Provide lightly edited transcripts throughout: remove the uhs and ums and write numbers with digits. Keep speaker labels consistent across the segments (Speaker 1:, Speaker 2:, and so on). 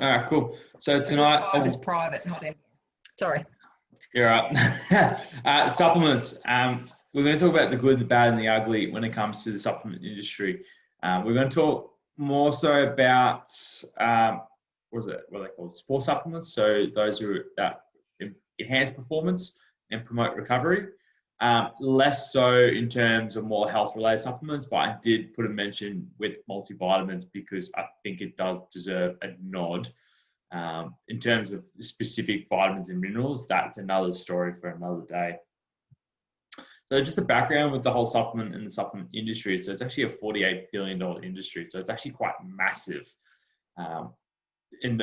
Speaker 1: All right, cool. So tonight,
Speaker 2: Five is private, not anymore. Sorry.
Speaker 1: you're right. Supplements. We're going to talk about the good, the bad, and the ugly when it comes to the supplement industry. We're going to talk more so about what are they called? Sport supplements. So those who enhance performance and promote recovery. Less so in terms of more health-related supplements, but I did put a mention with multivitamins because I think it does deserve a nod. In terms of specific vitamins and minerals, that's another story for another day. So just the background with the whole supplement and the supplement industry. So it's actually a $48 billion industry. So it's actually quite massive in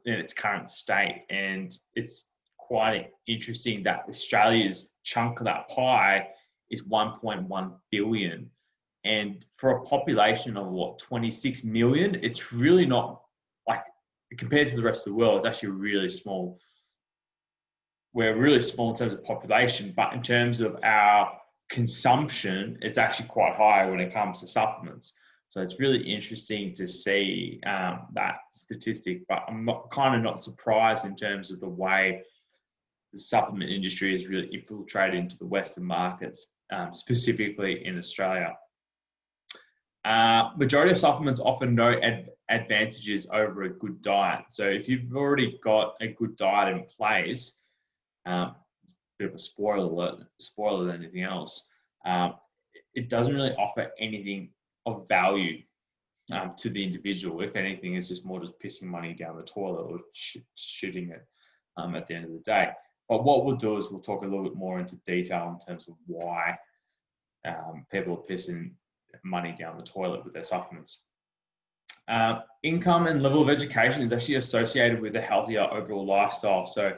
Speaker 1: its current state, and it's quite interesting that Australia's chunk of that pie is 1.1 billion. And for a population of 26 million, it's really not, like, compared to the rest of the world, it's actually really small. We're really small in terms of population, but in terms of our consumption, it's actually quite high when it comes to supplements. So it's really interesting to see that statistic, but I'm kind of not surprised in terms of the way the supplement industry has really infiltrated into the Western markets, specifically in Australia. Majority of supplements offer no advantages over a good diet. So if you've already got a good diet in place, a bit of a spoiler than anything else, it doesn't really offer anything of value to the individual. If anything, it's just more just pissing money down the toilet or shooting it at the end of the day. But what we'll do is we'll talk a little bit more into detail in terms of why people are pissing money down the toilet with their supplements. Income and level of education is actually associated with a healthier overall lifestyle. So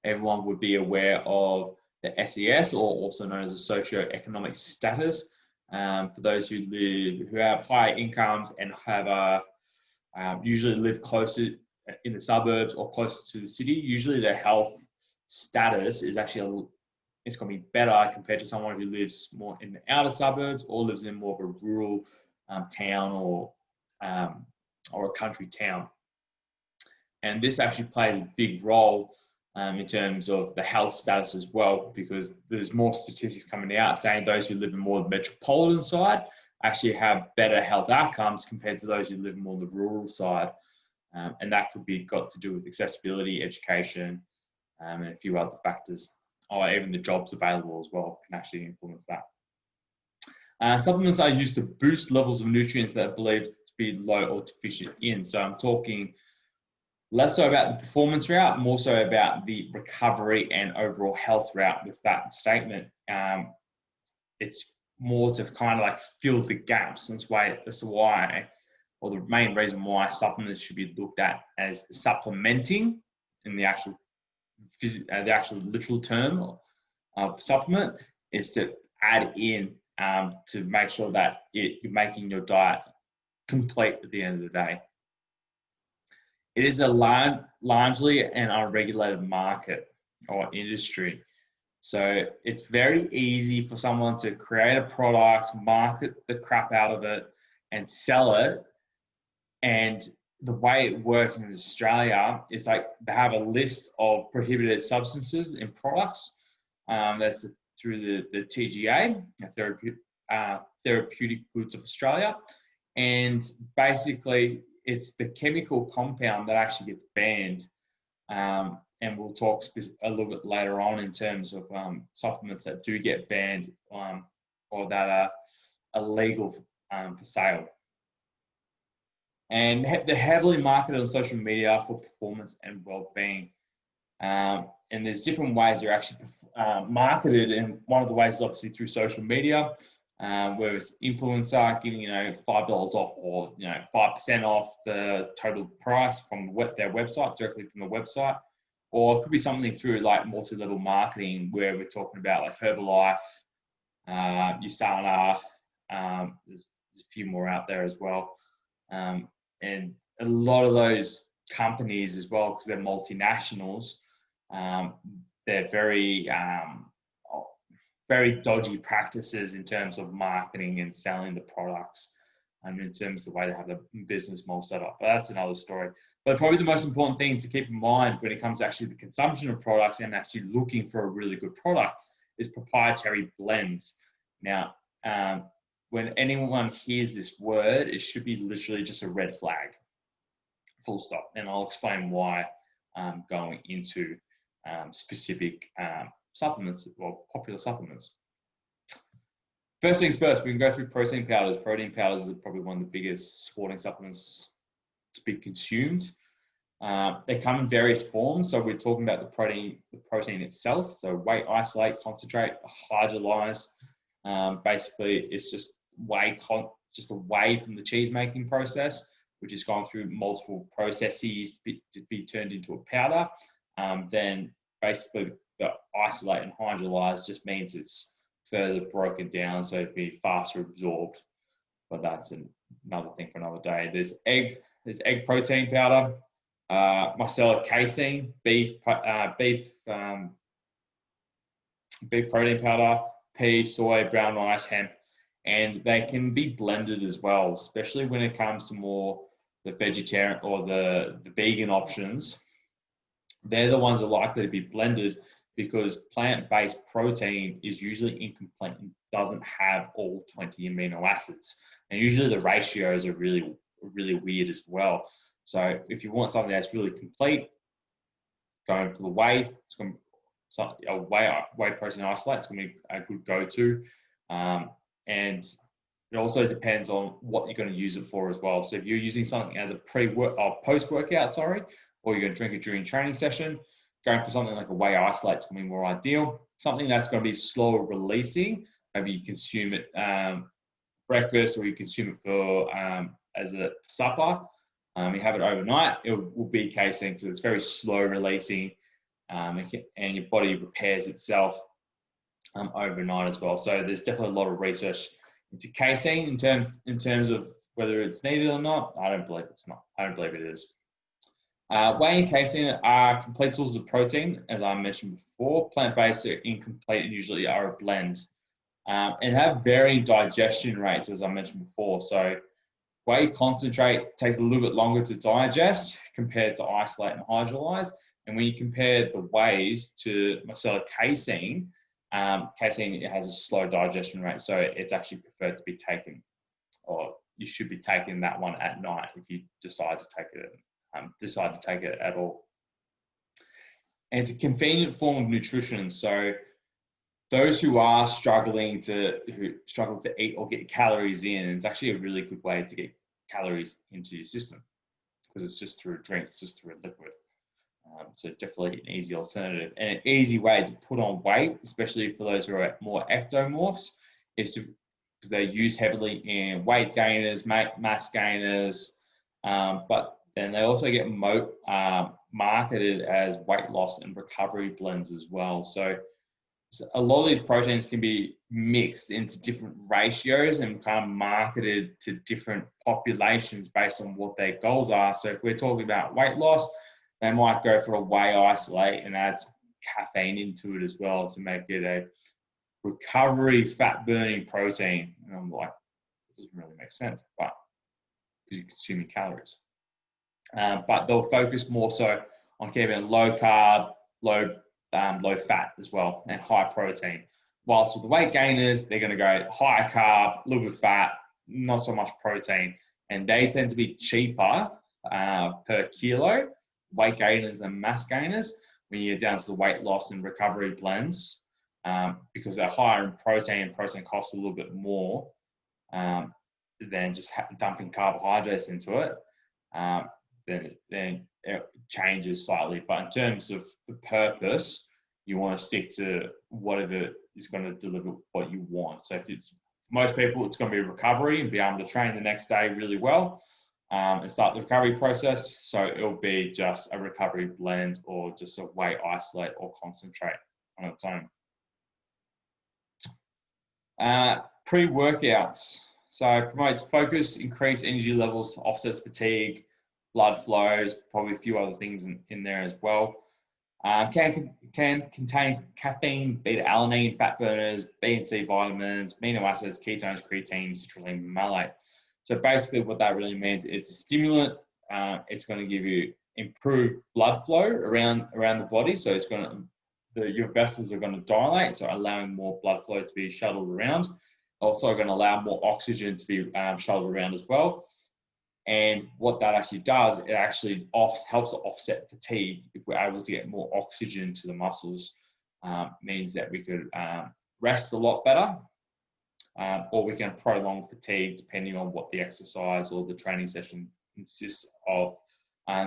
Speaker 1: everyone would be aware of the SES, or also known as a socioeconomic status. For those who have higher incomes and have usually live closer in the suburbs or closer to the city, usually their health status is actually it's going to be better compared to someone who lives more in the outer suburbs or lives in more of a rural town or a country town. And this actually plays a big role in terms of the health status as well, because there's more statistics coming out saying those who live in more the metropolitan side actually have better health outcomes compared to those who live more on the rural side. And that could be got to do with accessibility, education, and a few other factors, or even the jobs available as well can actually influence that. Supplements are used to boost levels of nutrients that are believed to be low or deficient in. So I'm talking less so about the performance route, more so about the recovery and overall health route with that statement. It's more to kind of like fill the gaps. That's why, or the main reason why supplements should be looked at as supplementing in the actual literal term of supplement is to add in to make sure that you're making your diet complete at the end of the day. It is a largely an unregulated market or industry. So it's very easy for someone to create a product, market the crap out of it, and sell it. And the way it works in Australia is like they have a list of prohibited substances in products. That's through the TGA, Therapeutic Goods of Australia. And basically, it's the chemical compound that actually gets banned. And we'll talk a little bit later on in terms of supplements that do get banned or that are illegal for sale. And they're heavily marketed on social media for performance and well-being. And there's different ways they're actually marketed, and one of the ways is obviously through social media, where it's influencer giving $5 off or 5% off the total price from their website, directly from the website, or it could be something through like multi-level marketing where we're talking about like Herbalife, USANA, there's a few more out there as well. And a lot of those companies as well, because they're multinationals, they're very dodgy practices in terms of marketing and selling the products, and in terms of the way they have the business model set up. But that's another story. But probably the most important thing to keep in mind when it comes to actually the consumption of products and actually looking for a really good product is proprietary blends. Now, when anyone hears this word, it should be literally just a red flag, full stop. And I'll explain why going into specific supplements or popular supplements. First things first, we can go through protein powders. Protein powders are probably one of the biggest sporting supplements to be consumed. They come in various forms. So we're talking about the protein itself. So whey isolate, concentrate, hydrolyze. Basically, it's just whey from the cheese making process, which has gone through multiple processes to be turned into a powder. Then basically the isolate and hydrolyze just means it's further broken down so it'd be faster absorbed. But that's another thing for another day. There's egg protein powder, micellar casein, beef protein powder, pea, soy, brown rice, hemp, and they can be blended as well, especially when it comes to more the vegetarian or the vegan options. They're the ones that are likely to be blended because plant-based protein is usually incomplete and doesn't have all 20 amino acids. And usually the ratios are really, really weird as well. So if you want something that's really complete, going for the whey, it's going to be a whey protein isolate. It's going to be a good go-to. And it also depends on what you're going to use it for as well. So if you're using something as a post-workout, or you're going to drink it during training session, going for something like a whey isolate is going to be more ideal. Something that's going to be slower releasing, maybe you consume it breakfast or you consume it for as a supper. You have it overnight, it will be casein because it's very slow releasing and your body repairs itself overnight as well. So there's definitely a lot of research into casein in terms of whether it's needed or not. I don't believe it's not. I don't believe it is. Whey and casein are complete sources of protein, as I mentioned before. Plant-based are incomplete and usually are a blend. And have varying digestion rates, as I mentioned before. So whey concentrate takes a little bit longer to digest compared to isolate and hydrolyze. And when you compare the wheys to micellar casein, casein has a slow digestion rate. So it's actually preferred to be taken, or you should be taking that one at night if you decide to take it at all. And it's a convenient form of nutrition. So those who struggle to eat or get calories in, it's actually a really good way to get calories into your system because it's just through a drink, it's just through a liquid. So definitely an easy alternative and an easy way to put on weight, especially for those who are more ectomorphs, is because they use heavily in weight gainers, mass gainers, but then they also get marketed as weight loss and recovery blends as well. So a lot of these proteins can be mixed into different ratios and kind of marketed to different populations based on what their goals are. So if we're talking about weight loss, they might go for a whey isolate and add some caffeine into it as well to make it a recovery fat burning protein. And I'm like, it doesn't really make sense, but because you're consuming calories. But they'll focus more so on keeping it low carb, low fat as well, and high protein. Whilst with the weight gainers, they're going to go high carb, a little bit of fat, not so much protein, and they tend to be cheaper per kilo, weight gainers and mass gainers, when you get down to the weight loss and recovery blends, because they're higher in protein. Protein costs a little bit more than just dumping carbohydrates into it. Then it changes slightly. But in terms of the purpose, you want to stick to whatever is going to deliver what you want. So if it's most people, it's going to be recovery and be able to train the next day really well and start the recovery process. So it'll be just a recovery blend or just a whey isolate or concentrate on its own. Pre-workouts. So promotes focus, increase energy levels, offsets fatigue, blood flows, probably a few other things in there as well. Can contain caffeine, beta-alanine, fat burners, B and C vitamins, amino acids, ketones, creatine, citrulline, malate. So basically what that really means is a stimulant it's going to give you improved blood flow around the body. So it's going to, your vessels are going to dilate, so allowing more blood flow to be shuttled around. Also going to allow more oxygen to be shuttled around as well. And what that actually does, it actually helps to offset fatigue. If we're able to get more oxygen to the muscles, means that we could rest a lot better, or we can prolong fatigue depending on what the exercise or the training session consists of.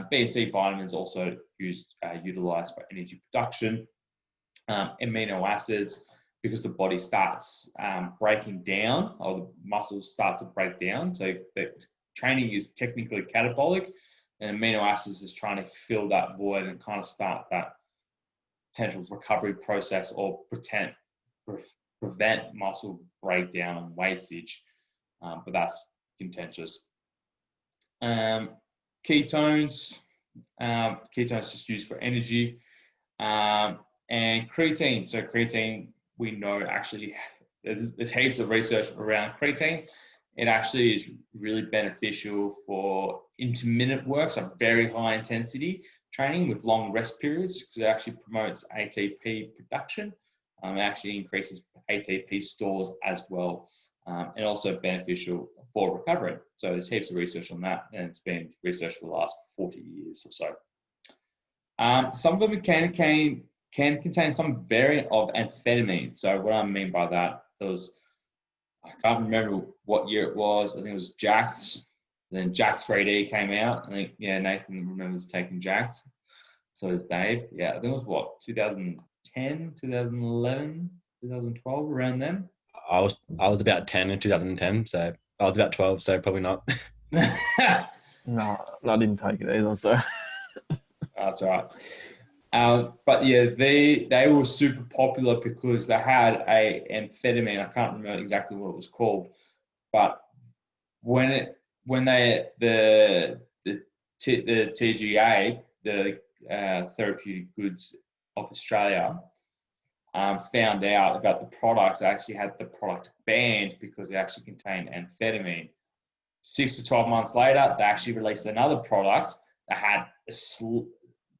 Speaker 1: B and C vitamins also utilized for energy production. Amino acids, because the body starts breaking down, or the muscles start to break down. So the training is technically catabolic, and amino acids is trying to fill that void and kind of start that potential recovery process, or prevent muscle breakdown and wastage. But that's contentious. Ketones just used for energy, and creatine. So creatine, we know actually there's heaps of research around creatine. It actually is really beneficial for intermittent work, so very high intensity training with long rest periods, because it actually promotes ATP production. It actually increases ATP stores as well, and also beneficial for recovery. So there's heaps of research on that, and it's been researched for the last 40 years or so. Some of them can contain some variant of amphetamine. So what I mean by that, I can't remember what year it was. I think it was Jax. Then Jax 3D came out. I think, Nathan remembers taking Jax. So does Dave. Yeah, I think it was what, 2010, 2011, 2012, around then.
Speaker 3: I was about 10 in 2010, so I was about 12, so probably not.
Speaker 4: No, I didn't take it either, so.
Speaker 1: That's all right. But yeah, they were super popular because they had a amphetamine. I can't remember exactly what it was called, but when the TGA, the Therapeutic Goods of Australia, found out about the product, they actually had the product banned because it actually contained amphetamine. 6 to 12 months later, they actually released another product that had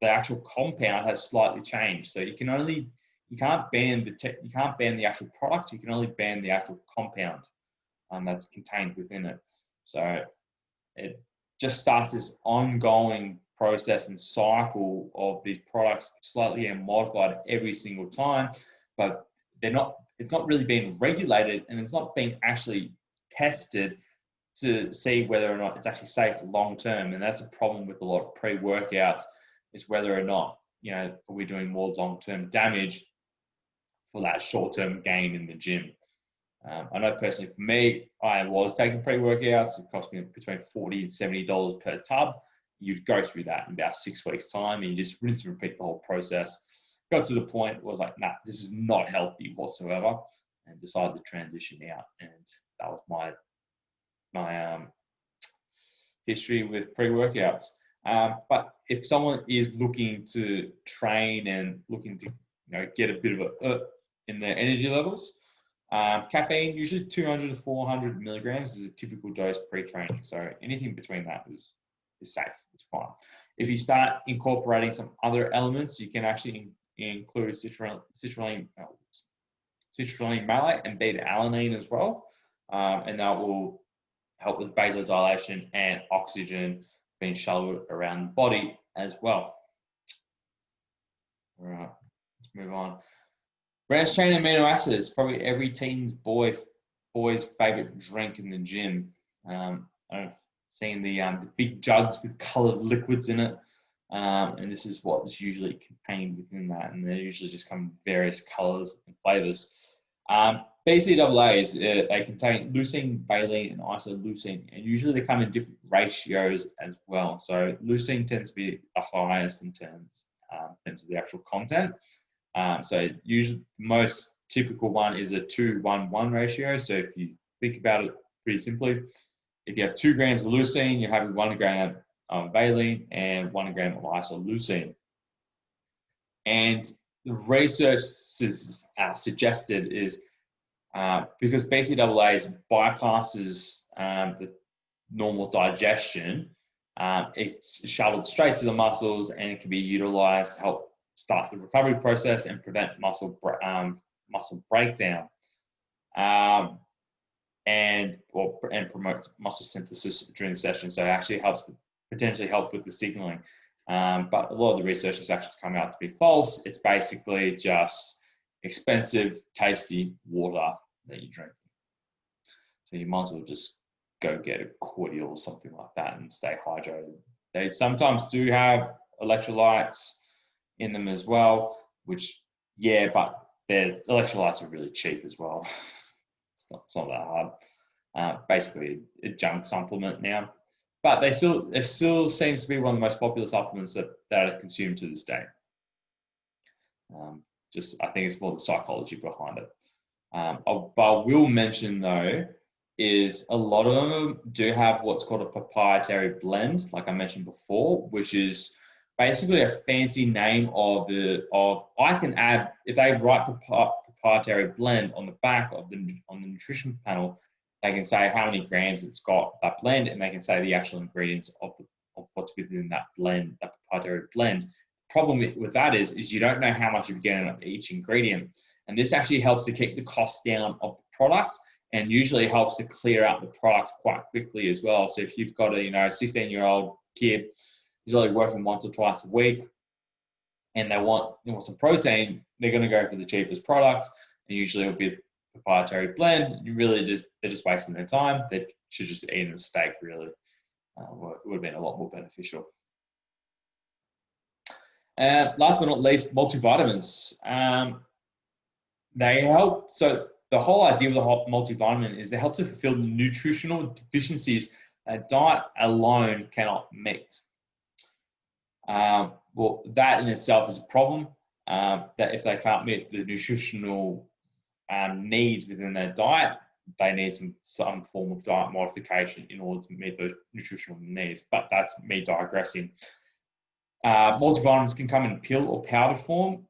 Speaker 1: the actual compound has slightly changed. So you can't ban the actual product. You can only ban the actual compound that's contained within it. So it just starts this ongoing process and cycle of these products slightly getting modified every single time, but it's not really being regulated, and it's not being actually tested to see whether or not it's actually safe long term. And that's a problem with a lot of pre-workouts, is whether or not, are we doing more long-term damage for that short-term gain in the gym. I know personally for me, I was taking pre-workouts. It cost me between $40 and $70 per tub. You'd go through that in about 6 weeks' time, and you just rinse and repeat the whole process. Got to the point where I was like, nah, this is not healthy whatsoever, and decided to transition out. And that was my history with pre-workouts. But if someone is looking to train and looking to get a bit of a in their energy levels, caffeine, usually 200 to 400 milligrams is a typical dose pre-training. So anything between that is safe. It's fine. If you start incorporating some other elements, you can actually include citrulline malate and beta-alanine as well, and that will help with vasodilation and oxygen being shuttled around the body as well. All right, let's move on. Branched chain amino acids, probably every teen's boy's favorite drink in the gym. I've seen the big jugs with colored liquids in it, and this is what's usually contained within that, and they usually just come in various colors and flavors. BCAAs, they contain leucine, valine, and isoleucine, and usually they come in different ratios as well. So leucine tends to be the highest in terms of the actual content. So usually the most typical one is a 2:1:1 ratio. So if you think about it pretty simply, if you have 2 grams of leucine, you're having 1 gram of valine and 1 gram of isoleucine. And the research suggested is because BCAAs bypasses the normal digestion, It's shuttled straight to the muscles, and it can be utilized to help start the recovery process and prevent muscle breakdown, and promotes muscle synthesis during the session. So it actually potentially help with the signaling. But a lot of the research has actually come out to be false. It's basically just expensive, tasty water that you drink. So you might as well just go get a cordial or something like that and stay hydrated. They sometimes do have electrolytes in them as well, which, yeah, but their electrolytes are really cheap as well. It's not that hard. Basically a junk supplement now, but it still seems to be one of the most popular supplements that are consumed to this day. I think it's more the psychology behind it. But I will mention though, is a lot of them do have what's called a proprietary blend, like I mentioned before, which is basically a fancy name I can add, if they write proprietary blend on the back on the nutrition panel, they can say how many grams it's got, that blend, and they can say the actual ingredients of what's within that blend, that proprietary blend. Problem with that is you don't know how much you're getting of each ingredient, and this actually helps to keep the cost down of the product, and usually helps to clear out the product quite quickly as well. So if you've got a 16-year-old kid who's only working once or twice a week, and they want some protein, they're going to go for the cheapest product, and usually it'll be a proprietary blend. They're just wasting their time. They should just eat a steak, really. It would have been a lot more beneficial. And last but not least, multivitamins. They help. So the whole idea of the multivitamin is they help to fulfill nutritional deficiencies that diet alone cannot meet. Well, that in itself is a problem. That if they can't meet the nutritional needs within their diet, they need some form of diet modification in order to meet those nutritional needs. But that's me digressing. Multivitamins can come in pill or powder form.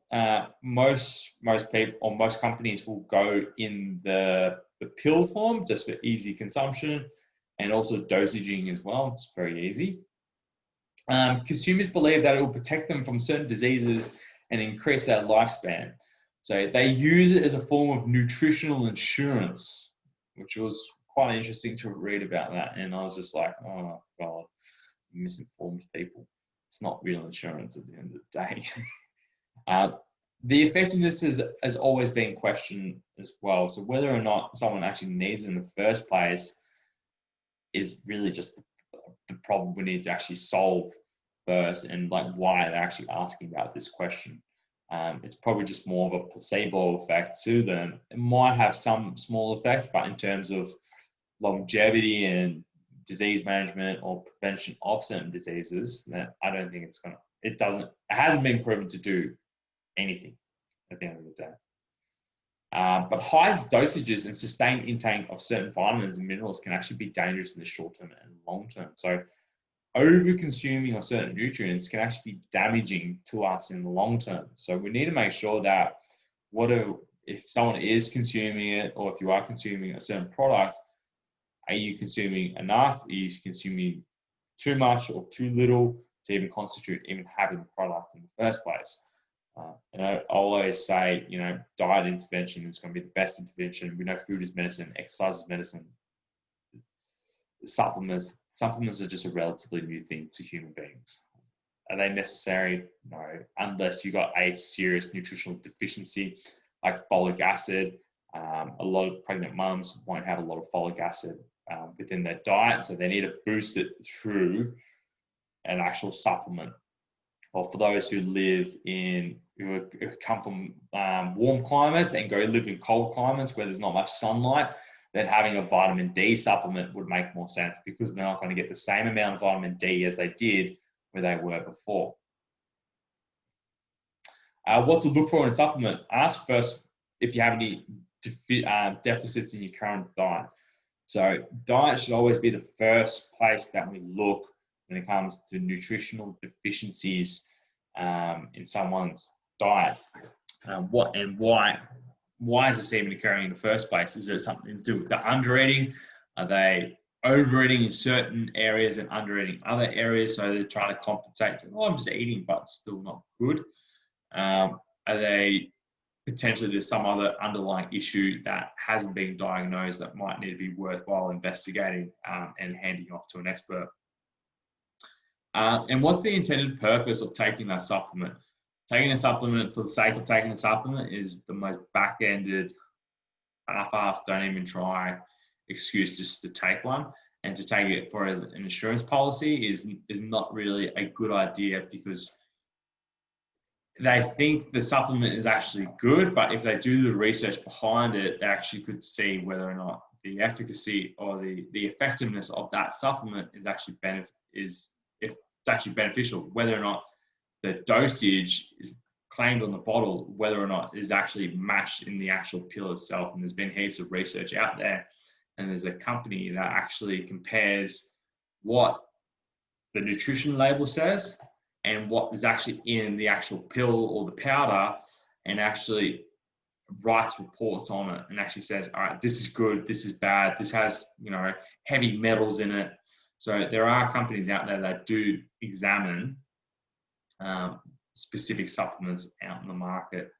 Speaker 1: Most people or most companies will go in the pill form just for easy consumption, and also dosaging as well. It's very easy. Consumers believe that it will protect them from certain diseases and increase their lifespan. So they use it as a form of nutritional insurance, which was quite interesting to read about that. And I was just like, oh God, misinformed people. It's not real insurance at the end of the day. The effectiveness has always been questioned as well. So whether or not someone actually needs it in the first place is really just the problem we need to actually solve first, and like why they're actually asking about this question. It's probably just more of a placebo effect to them. It might have some small effect, but in terms of longevity and disease management or prevention of certain diseases, that I don't think it hasn't been proven to do anything at the end of the day. But high dosages and sustained intake of certain vitamins and minerals can actually be dangerous in the short term and long term. So over-consuming of certain nutrients can actually be damaging to us in the long term. So we need to make sure that if someone is consuming it, or if you are consuming a certain product, are you consuming enough? Are you consuming too much or too little to even constitute even having the product in the first place? And I always say, diet intervention is going to be the best intervention. We know food is medicine, exercise is medicine. Supplements are just a relatively new thing to human beings. Are they necessary? No, unless you got a serious nutritional deficiency like folic acid. A lot of pregnant mums won't have a lot of folic acid within their diet, so they need to boost it through an actual supplement. Or for those who come from warm climates and go live in cold climates where there's not much sunlight, then having a vitamin D supplement would make more sense, because they're not going to get the same amount of vitamin D as they did where they were before. What to look for in a supplement? Ask first if you have any deficits in your current diet. So diet should always be the first place that we look when it comes to nutritional deficiencies in someone's diet. Why is this even occurring in the first place? Is it something to do with the under-eating? Are they overeating in certain areas and undereating other areas. So they're trying to compensate. Oh, I'm just eating, but it's still not good. Are they potentially there's some other underlying issue that hasn't been diagnosed that might need to be worthwhile investigating and handing off to an expert? And what's the intended purpose of taking that supplement? Taking a supplement for the sake of taking a supplement is the most back-ended, half-assed, don't even try excuse just to take one. And to take it for as an insurance policy is not really a good idea, because they think the supplement is actually good, but if they do the research behind it, they actually could see whether or not the efficacy or the effectiveness of that supplement is actually beneficial, whether or not the dosage is claimed on the bottle, whether or not is actually matched in the actual pill itself. And there's been heaps of research out there, and there's a company that actually compares what the nutrition label says and what is actually in the actual pill or the powder, and actually writes reports on it and actually says, all right, this is good, this is bad, this has, heavy metals in it. So there are companies out there that do examine specific supplements out in the market.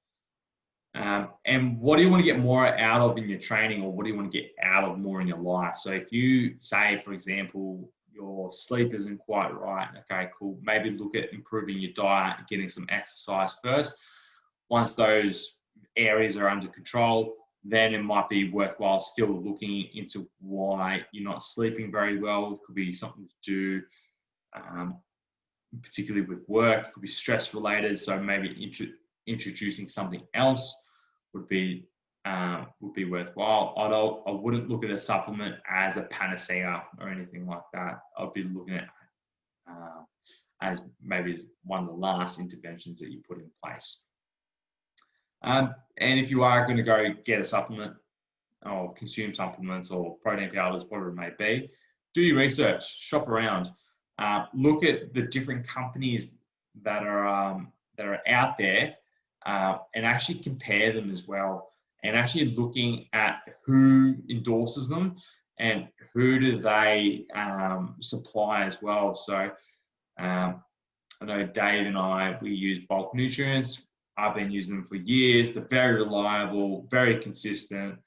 Speaker 1: And what do you want to get more out of in your training, or what do you want to get out of more in your life? So if you say, for example, your sleep isn't quite right, okay, cool. Maybe look at improving your diet, getting some exercise first. Once those areas are under control, then it might be worthwhile still looking into why you're not sleeping very well. It could be something to do, particularly with work. It could be stress related. So maybe introducing something else would be worthwhile. I wouldn't look at a supplement as a panacea or anything like that. I'd be looking at as maybe one of the last interventions that you put in place. And if you are going to go get a supplement or consume supplements or protein powders, whatever it may be, do your research, shop around, look at the different companies that are out there, and actually compare them as well, and actually looking at who endorses them and who do they supply as well. So I know Dave and I, we use Bulk Nutrients. I've been using them for years. They're very reliable, very consistent.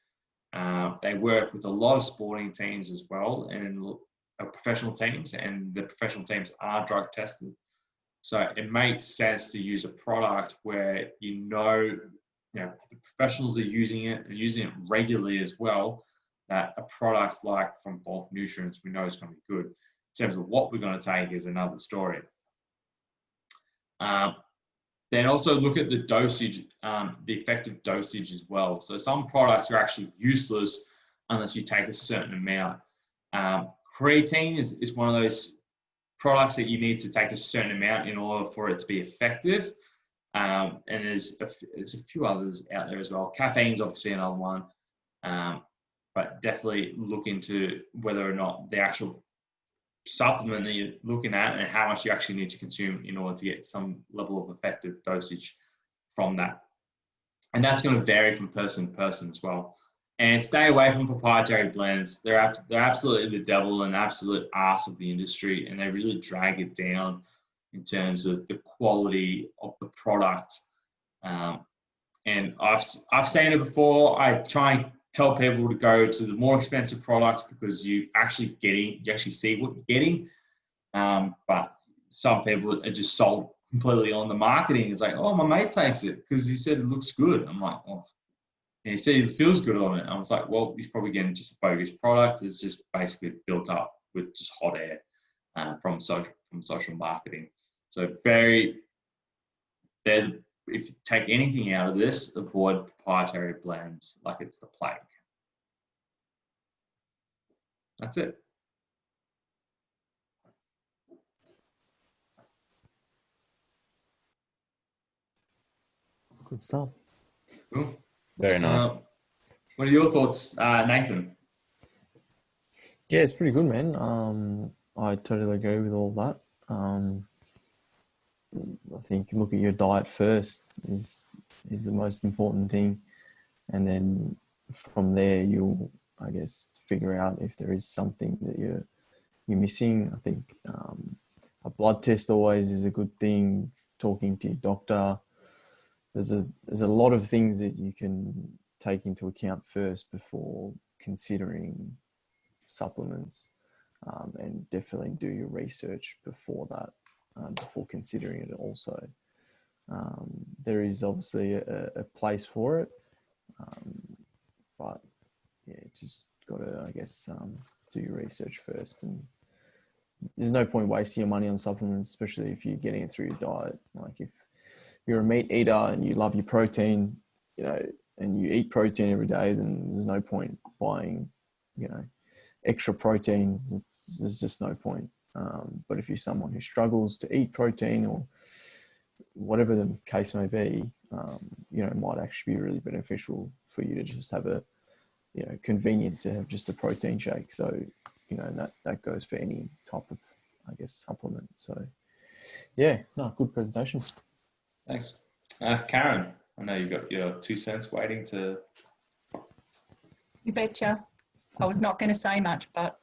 Speaker 1: They work with a lot of sporting teams as well, and professional teams, and the professional teams are drug tested. So it makes sense to use a product where the professionals are using it and using it regularly as well. That a product like from Bulk Nutrients, we know is going to be good. In terms of what we're going to take is another story. Then also look at the dosage, the effective dosage as well. So some products are actually useless unless you take a certain amount. Creatine is one of those products that you need to take a certain amount in order for it to be effective. And there's a few others out there as well. Caffeine's obviously another one, but definitely look into whether or not the actual supplement that you're looking at and how much you actually need to consume in order to get some level of effective dosage from that. And that's going to vary from person to person as well. And stay away from proprietary blends. They're absolutely the devil and absolute arse of the industry, and they really drag it down in terms of the quality of the product. And I've seen it before. I try and tell people to go to the more expensive products because you actually see what you're getting. But some people are just sold completely on the marketing. It's like, oh, my mate takes it because he said it looks good. I'm like, oh. And he said it feels good on it. I was like, well, he's probably getting just a bogus product. It's just basically built up with just hot air from social marketing. So if you take anything out of this, avoid proprietary blends like it's the plague. That's it.
Speaker 4: Good stuff.
Speaker 1: Cool.
Speaker 3: Very nice.
Speaker 1: What are your thoughts, Nathan?
Speaker 4: Yeah, it's pretty good, man. I totally agree with all that. I think look at your diet first is the most important thing, and then from there you'll I guess, figure out if there is something that you're missing. I think a blood test always is a good thing. Talking to your doctor. There's a lot of things that you can take into account first before considering supplements, and definitely do your research before that, before considering it also. There is obviously a place for it, but yeah, just got to, I guess, do your research first. And there's no point wasting your money on supplements, especially if you're getting it through your diet. Like if you're a meat eater and you love your protein, and you eat protein every day, then there's no point buying, extra protein. There's just no point. But if you're someone who struggles to eat protein, or whatever the case may be, it might actually be really beneficial for you to just have convenient to have just a protein shake. So, that goes for any type of, I guess, supplement. So yeah, no, good presentation.
Speaker 1: Thanks. Karen, I know you've got your 2 cents waiting to...
Speaker 2: You betcha. I was not going to say much, but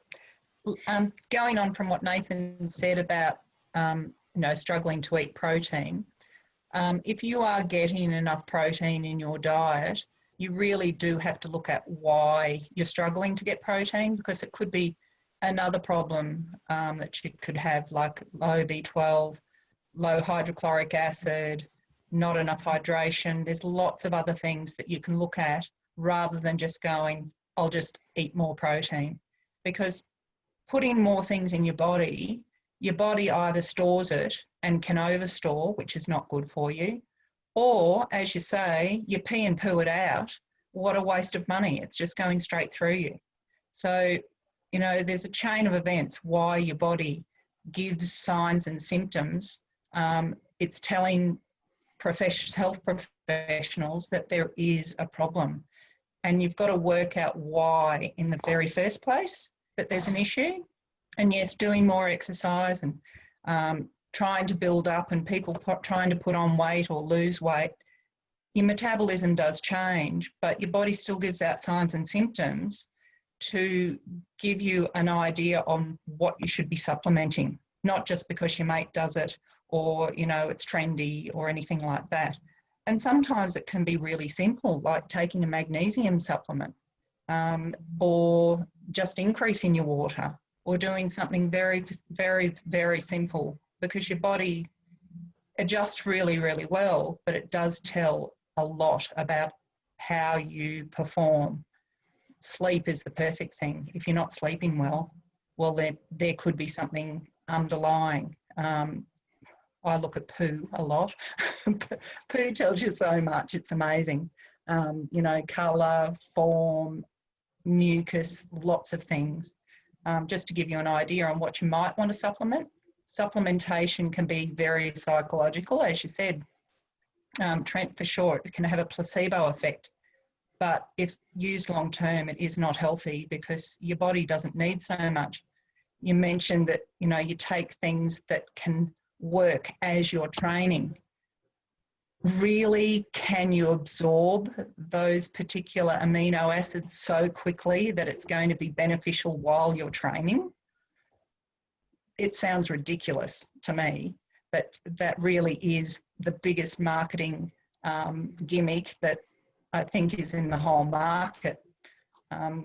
Speaker 2: going on from what Nathan said about, struggling to eat protein, if you are getting enough protein in your diet, you really do have to look at why you're struggling to get protein, because it could be another problem that you could have, like low B12, low hydrochloric acid, not enough hydration. There's lots of other things that you can look at rather than just going, I'll just eat more protein. Because putting more things in your body either stores it and can overstore, which is not good for you, or, as you say, you pee and poo it out. What a waste of money. It's just going straight through you. So, there's a chain of events why your body gives signs and symptoms. It's telling health professionals that there is a problem. And you've got to work out why in the very first place that there's an issue. And yes, doing more exercise and trying to build up, and people trying to put on weight or lose weight, your metabolism does change, but your body still gives out signs and symptoms to give you an idea on what you should be supplementing, not just because your mate does it or, it's trendy or anything like that. And sometimes it can be really simple, like taking a magnesium supplement, or just increasing your water, or doing something very, very, very simple, because your body adjusts really, really well, but it does tell a lot about how you perform. Sleep is the perfect thing. If you're not sleeping well, there could be something underlying. I look at poo a lot. Poo tells you so much. It's amazing. Colour, form, mucus, lots of things. Just to give you an idea on what you might want to supplement. Supplementation can be very psychological, as you said, Trent, for sure. It can have a placebo effect. But if used long term, it is not healthy, because your body doesn't need so much. You mentioned that, you take things that can work as you're training. Really, can you absorb those particular amino acids so quickly that it's going to be beneficial while you're training? It sounds ridiculous to me, but that really is the biggest marketing gimmick that I think is in the whole market.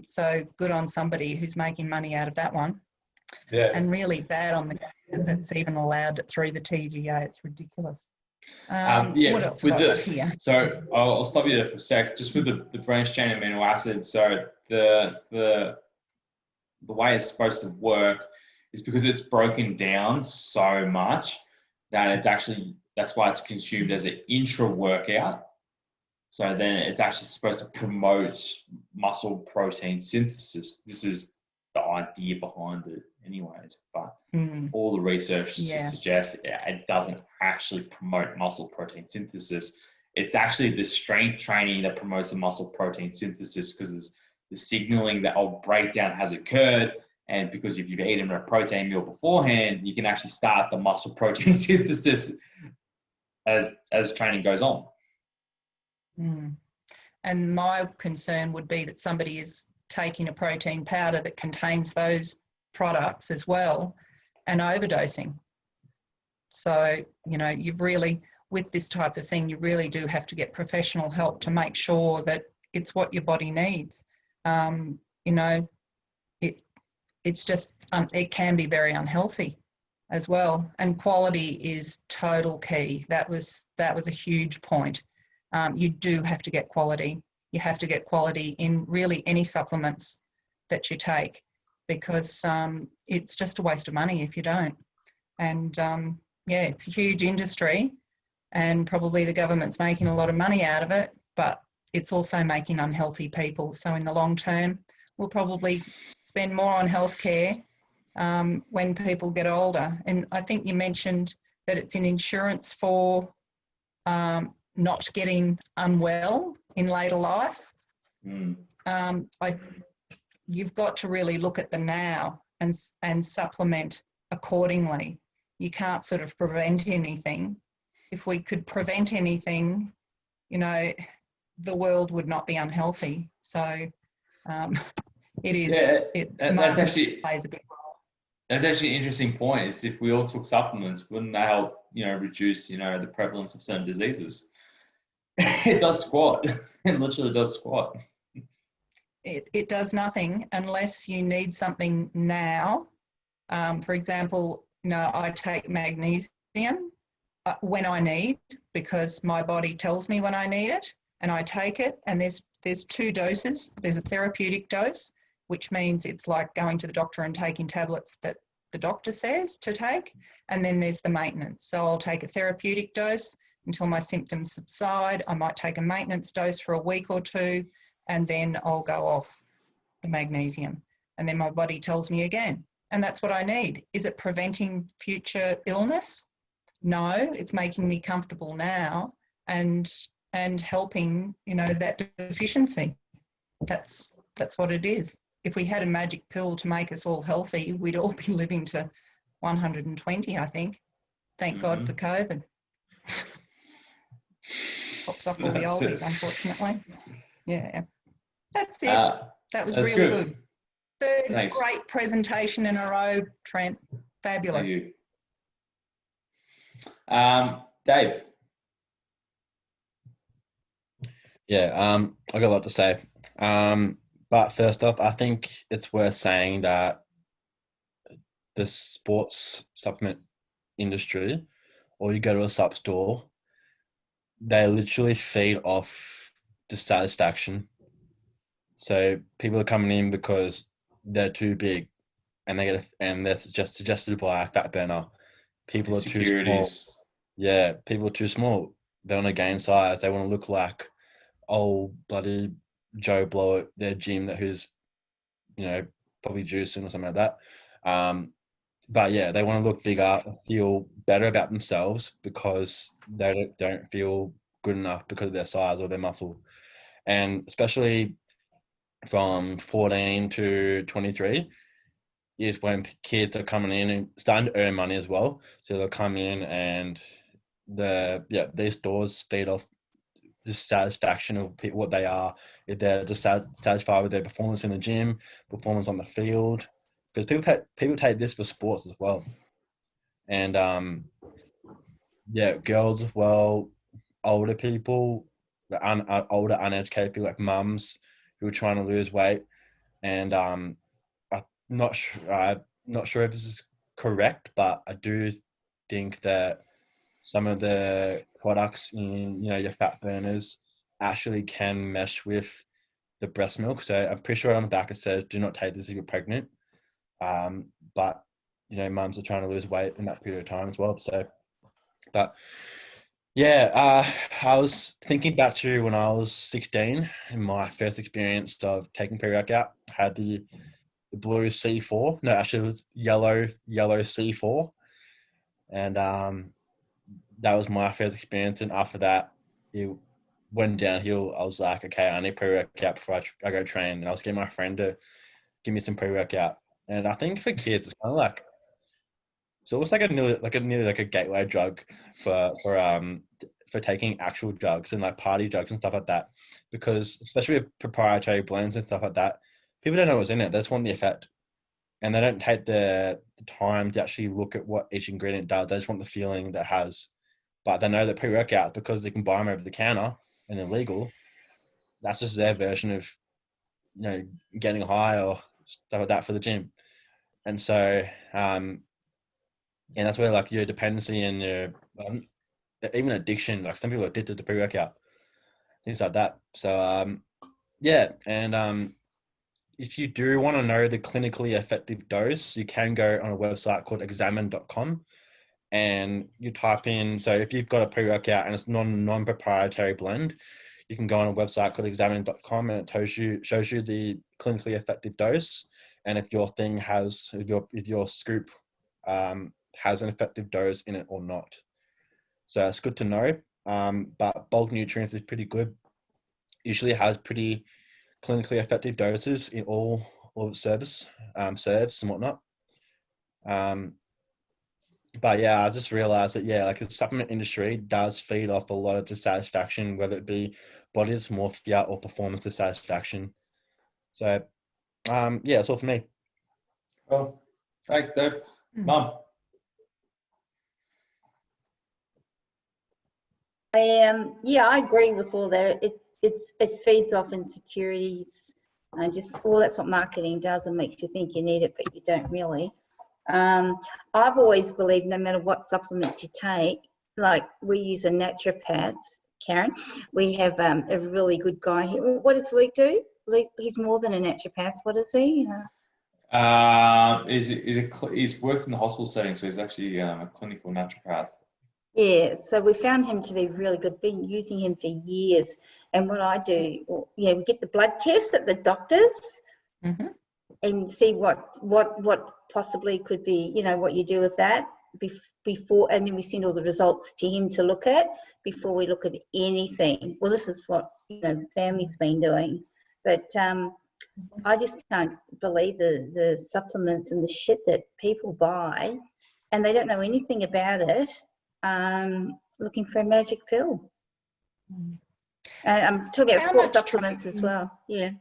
Speaker 2: So good on somebody who's making money out of that one.
Speaker 1: Yeah.
Speaker 2: And really bad on the guy that's even allowed it through the TGA. It's ridiculous. What else have I got here?
Speaker 1: So I'll stop you there for a sec. Just with the branched chain amino acids. So the way it's supposed to work is because it's broken down so much that that's why it's consumed as an intra workout. So then it's actually supposed to promote muscle protein synthesis. This is the idea behind it anyways, but all the research suggests it doesn't actually promote muscle protein synthesis. It's actually the strength training that promotes the muscle protein synthesis, because the signaling that breakdown has occurred. And because if you've eaten a protein meal beforehand, you can actually start the muscle protein synthesis as training goes on.
Speaker 2: And my concern would be that somebody is taking a protein powder that contains those products as well and overdosing. So, you know, you've really, with this type of thing, you really do have to get professional help to make sure that it's what your body needs. You know, it's just, it can be very unhealthy as well. And quality is total key. That was a huge point. You do have to get quality. You have to get quality in really any supplements that you take, because it's just a waste of money if you don't. And yeah, it's a huge industry, and probably the government's making a lot of money out of it, but it's also making unhealthy people. So in the long term, we'll probably spend more on healthcare when people get older. And I think you mentioned that it's an insurance for not getting unwell in later life. You've got to really look at the now and supplement accordingly. You can't sort of prevent anything. If we could prevent anything, you know, the world would not be unhealthy. So it is.
Speaker 1: Yeah, that's actually
Speaker 2: plays a big role.
Speaker 1: That's actually an interesting point. Is if we all took supplements, wouldn't that help, you know, reduce, you know, the prevalence of certain diseases? It does squat. It literally does squat.
Speaker 2: It does nothing unless you need something now. For example, you know, I take magnesium when I need, because my body tells me when I need it, and I take it. And there's two doses. There's a therapeutic dose, which means it's like going to the doctor and taking tablets that the doctor says to take. And then there's the maintenance. So I'll take a therapeutic dose until my symptoms subside. I might take a maintenance dose for a week or two, and then I'll go off the magnesium. And then my body tells me again. And that's what I need. Is it preventing future illness? No, it's making me comfortable now and helping, you know, that deficiency. That's what it is. If we had a magic pill to make us all healthy, we'd all be living to 120, I think. Thank God for COVID. Pops off all the oldies, unfortunately. Yeah. That's it. That was really good. Third great presentation in a row, Trent. Fabulous.
Speaker 1: Thank you. Dave.
Speaker 3: Yeah, I got a lot to say. But first off, I think it's worth saying that the sports supplement industry, or you go to a sup store, they literally feed off dissatisfaction. So people are coming in because they're too big, and they're just suggested by a fat burner. People are too small. Yeah, people are too small. They want to gain size. They want to look like old bloody Joe Blow at their gym who's, you know, probably juicing or something like that. But yeah, they want to look bigger, feel better about themselves because they don't feel good enough because of their size or their muscle. And especially from 14 to 23 is when kids are coming in and starting to earn money as well. So they'll come in and these stores feed off dissatisfaction of what they are. If they're dissatisfied with their performance in the gym, performance on the field, because people take this for sports as well. And girls as well, older people, older uneducated people like mums who are trying to lose weight. And I'm not sure if this is correct, but I do think that some of the products in, you know, your fat burners actually can mesh with the breast milk. So I'm pretty sure on the back it says, do not take this if you're pregnant. But, you know, mums are trying to lose weight in that period of time as well. So, but yeah, I was thinking back to when I was 16 and my first experience of taking Preworkout. I had the blue C4. No, actually it was yellow C4. And that was my first experience. And after that, it went downhill. I was like, okay, I need pre-workout before I go train. And I was getting my friend to give me some pre-workout. And I think for kids, it's kind of like, it's almost like nearly like a gateway drug for taking actual drugs and like party drugs and stuff like that. Because especially with proprietary blends and stuff like that, people don't know what's in it. They just want the effect. And they don't take the time to actually look at what each ingredient does. They just want the feeling that it has. But they know that pre-workout, because they can buy them over the counter and they're legal, that's just their version of, you know, getting high or stuff like that for the gym. And so, and that's where like your dependency and your even addiction, like some people are addicted to pre-workout, things like that. So, yeah. And if you do want to know the clinically effective dose, you can go on a website called examine.com and you type in, so if you've got a pre-workout and it's non-proprietary blend, you can go on a website called examine.com and it shows you the clinically effective dose. And if your thing has, if your scoop has an effective dose in it or not. So it's good to know. But bulk nutrients is pretty good. Usually has pretty clinically effective doses in all of its serves and whatnot. But yeah, I just realized that, yeah, like the supplement industry does feed off a lot of dissatisfaction, whether it be body dysmorphia or performance dissatisfaction. So, yeah, that's all for me.
Speaker 1: Well, thanks, Dave. Mum.
Speaker 5: I agree with all that. It feeds off insecurities and just all that's what marketing does, and makes you think you need it, but you don't really. I've always believed no matter what supplement you take, like we use a naturopath, Karen. We have a really good guy here. What does Luke do? Luke, he's more than a naturopath. What is he?
Speaker 1: He's worked in the hospital setting, so he's actually a clinical naturopath.
Speaker 5: Yeah, so we found him to be really good. Been using him for years. And what I do, we get the blood tests at the doctors and see what possibly could be, what you do with that before, and then we send all the results to him to look at before we look at anything. Well, this is what the family's been doing, but I just can't believe the supplements and the shit that people buy, and they don't know anything about it. Looking for a magic pill. I'm talking about sports supplements as well. Yeah.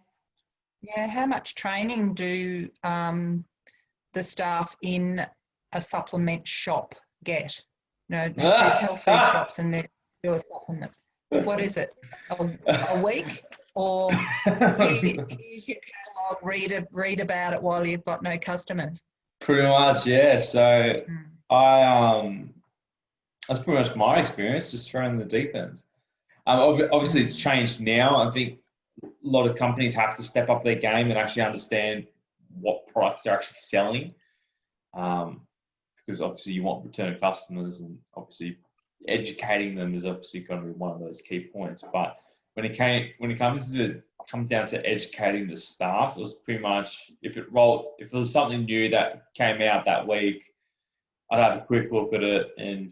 Speaker 2: Yeah. How much training do the staff in a supplement shop get? There's health food shops and they do a supplement. What is it? A week? Or here's your catalogue, read about it while you've got no customers?
Speaker 1: Pretty much, yeah. So that's pretty much my experience, just thrown in the deep end. Obviously, it's changed now. I think a lot of companies have to step up their game and actually understand what products they're actually selling, because obviously you want return customers, and obviously educating them is obviously going to be one of those key points. But when it comes down to educating the staff, it was pretty much if it was something new that came out that week, I'd have a quick look at it and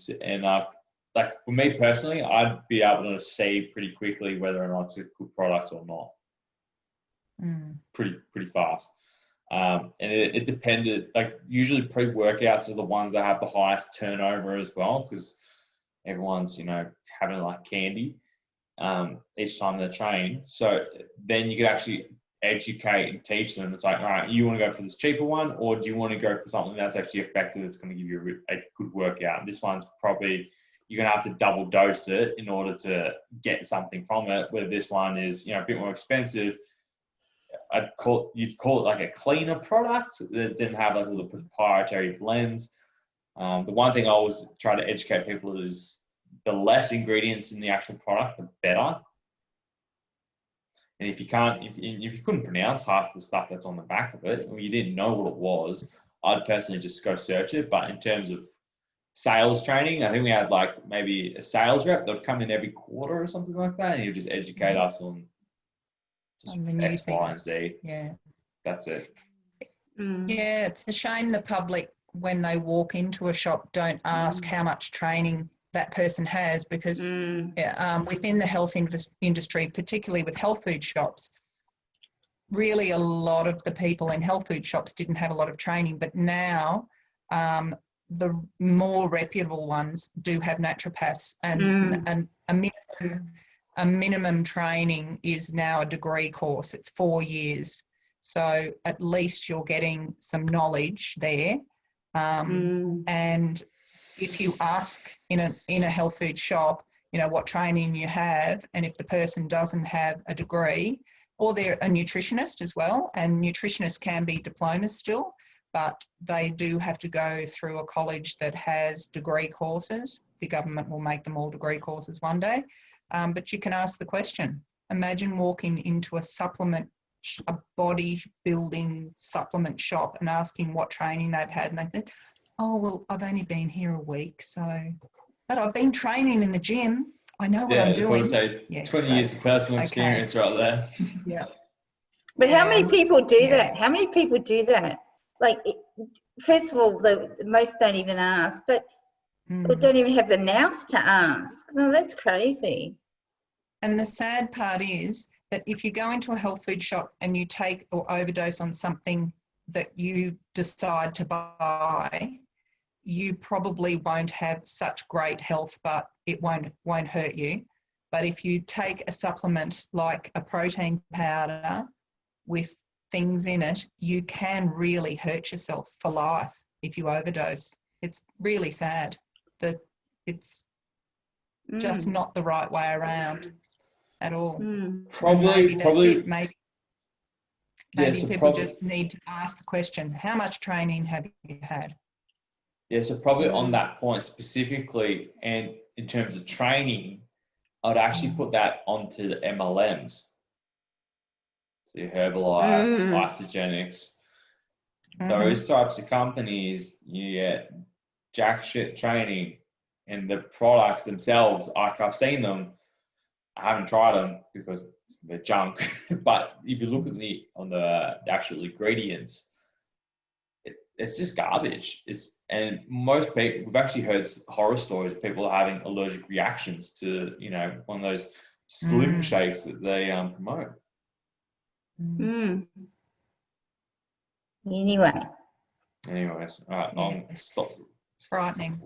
Speaker 1: like for me personally, I'd be able to see pretty quickly whether or not it's a good product or not. Pretty fast. And it depended, like usually pre-workouts are the ones that have the highest turnover as well, because everyone's, having like candy each time they train. So then you could actually educate and teach them. It's like, all right, you want to go for this cheaper one, or do you want to go for something that's actually effective, that's going to give you a good workout? And this one's probably, you're going to have to double dose it in order to get something from it, where this one is, a bit more expensive. You'd call it like a cleaner product that didn't have like all the proprietary blends. The one thing I always try to educate people is the less ingredients in the actual product, the better. And if you couldn't pronounce half the stuff that's on the back of it, or you didn't know what it was, I'd personally just go search it. But in terms of sales training, I think we had like maybe a sales rep that would come in every quarter or something like that, and he'd just educate us on just
Speaker 2: On the new
Speaker 1: X, Y, and
Speaker 2: things.
Speaker 1: Z.
Speaker 2: Yeah.
Speaker 1: That's it.
Speaker 2: Yeah, it's a shame the public, when they walk into a shop, don't ask how much training that person has, because within the health industry, particularly with health food shops, really a lot of the people in health food shops didn't have a lot of training, but now the more reputable ones do have naturopaths, and a minimum training is now a degree course. It's 4 years. So at least you're getting some knowledge there. And if you ask in a health food shop, you know, what training you have, and if the person doesn't have a degree, or they're a nutritionist as well, and nutritionists can be diplomas still, but they do have to go through a college that has degree courses. The government will make them all degree courses one day. But you can ask the question. Imagine walking into a bodybuilding supplement shop and asking what training they've had, and they said, oh, well, I've only been here a week, but I've been training in the gym. I know what I'm doing.
Speaker 1: Say 20 years of personal experience right there.
Speaker 2: Yeah.
Speaker 5: But how many people do that? How many people do that? Like, first of all, most don't even ask, but don't even have the nous to ask. No, that's crazy.
Speaker 2: And the sad part is that if you go into a health food shop and you take or overdose on something that you decide to buy, you probably won't have such great health, but it won't hurt you. But if you take a supplement like a protein powder with things in it, you can really hurt yourself for life if you overdose. It's really sad that it's just not the right way around at all.
Speaker 1: Probably
Speaker 2: maybe people just need to ask the question, how much training have you had?
Speaker 1: Yeah, so probably on that point specifically, and in terms of training, I'd actually put that onto the MLMs. So Herbalife, Isogenics, those types of companies, you get jack shit training, and the products themselves, like I've seen them, I haven't tried them because they're junk, but if you look at the actual ingredients, it's just garbage. And most people, we've actually heard horror stories of people having allergic reactions to, you know, one of those slim shakes that they promote.
Speaker 5: Anyways,
Speaker 1: all right, I'll stop.
Speaker 2: Frightening.